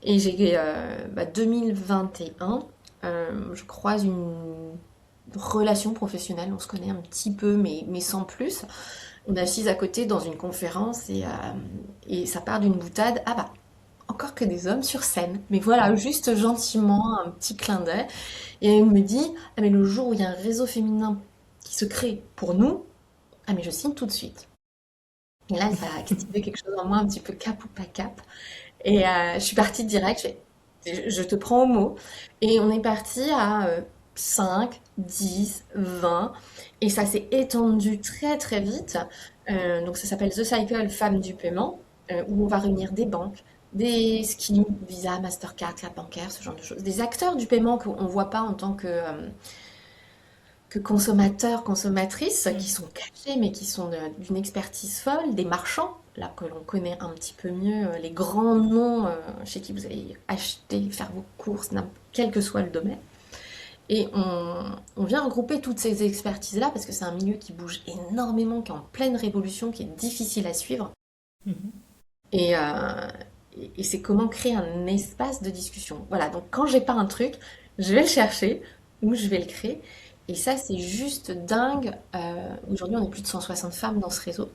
Et 2021, je croise une relation professionnelle, on se connaît un petit peu, mais sans plus. On est assise à côté dans une conférence et ça part d'une boutade. Ah bah, encore que des hommes sur scène. Mais voilà, juste gentiment, un petit clin d'œil. Et elle me dit, ah mais le jour où il y a un réseau féminin qui se crée pour nous, ah mais je signe tout de suite. Et là, ça a activé quelque chose en moi, un petit peu cap ou pas cap. Et je suis partie direct, je te prends au mot. Et on est parti à 5, 10, 20. Et ça s'est étendu très très vite. Donc ça s'appelle The Cycle Femmes du paiement, où on va réunir des banques, des schemes, Visa, Mastercard, carte bancaire, ce genre de choses. Des acteurs du paiement qu'on ne voit pas en tant que consommateurs, consommatrices, qui sont cachés, mais qui sont d'une expertise folle, des marchands, là que l'on connaît un petit peu mieux, les grands noms chez qui vous allez acheter, faire vos courses, quel que soit le domaine. Et on vient regrouper toutes ces expertises-là parce que c'est un milieu qui bouge énormément, qui est en pleine révolution, qui est difficile à suivre. Et, euh, et c'est comment créer un espace de discussion. Voilà, donc quand j'ai pas un truc, je vais le chercher ou je vais le créer. Et ça, c'est juste dingue. Aujourd'hui, on est plus de 160 femmes dans ce réseau.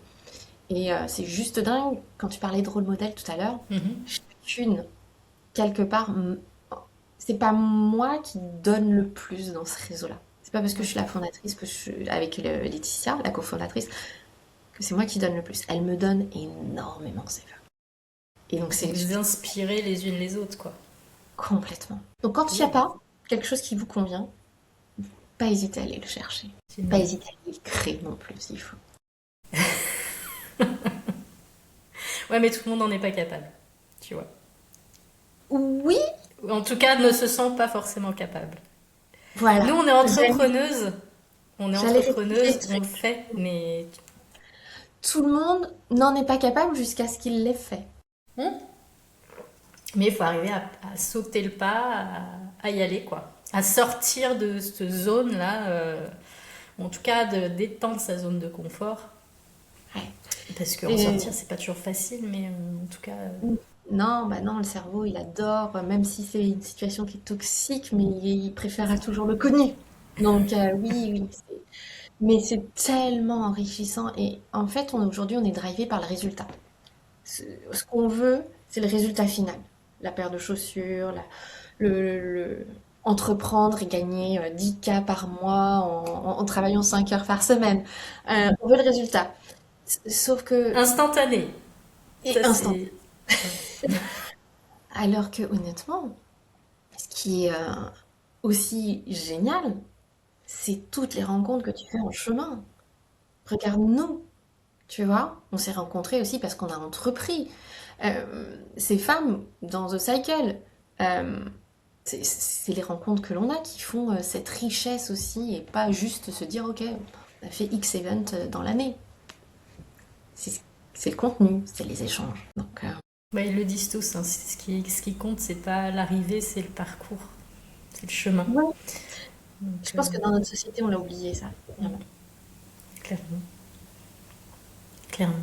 Et c'est juste dingue. Quand tu parlais de rôle modèle tout à l'heure, chacune, quelque part, c'est pas moi qui donne le plus dans ce réseau-là. C'est pas parce que je suis la fondatrice, que je suis avec Laetitia, la cofondatrice, que c'est moi qui donne le plus. Elle me donne énormément, c'est vrai. Et donc, Vous vous inspirez les unes les autres, quoi. complètement. Donc, quand il n'y a pas quelque chose qui vous convient, pas hésiter à aller le chercher. Pas Génial. hésiter à aller le créer non plus, s'il faut. Ouais, mais tout le monde n'en est pas capable, tu vois. Oui, En tout cas, ne se sent pas forcément capable. Nous, voilà. on est entrepreneuses. On est J'allais répliquer entrepreneuse, ce on le truc. fait, mais Tout le monde n'en est pas capable jusqu'à ce qu'il l'ait fait. il faut arriver à sauter le pas, à y aller, quoi. À sortir de cette zone-là, en tout cas, d'étendre sa zone de confort. Ouais. Parce qu'en Et sortir, c'est pas toujours facile, mais en tout cas. non, bah non, le cerveau, il adore, même si c'est une situation qui est toxique, mais il préférera toujours le connu. Donc oui, oui. Mais c'est tellement enrichissant. Et en fait, aujourd'hui, on est drivé par le résultat. Ce qu'on veut, c'est le résultat final. La paire de chaussures, entreprendre et gagner 10K par mois en travaillant 5 heures par semaine. On veut le résultat. Sauf que, Instantané. et Ça, instant. c'est. Ouais. Alors que, honnêtement, ce qui est aussi génial, c'est toutes les rencontres que tu fais en chemin. Regarde-nous, tu vois, on s'est rencontrés aussi parce qu'on a entrepris. Ces femmes dans The Cycle, euh, c'est les rencontres que l'on a qui font cette richesse aussi et pas juste se dire, ok, on a fait X event dans l'année. C'est c'est le contenu, c'est les échanges. Donc, Bah, ils le disent tous, hein. Ce qui compte, c'est pas l'arrivée, c'est le parcours, c'est le chemin. ouais. Je Donc, pense que dans notre société, on l'a oublié ça. Vraiment. clairement. Clairement.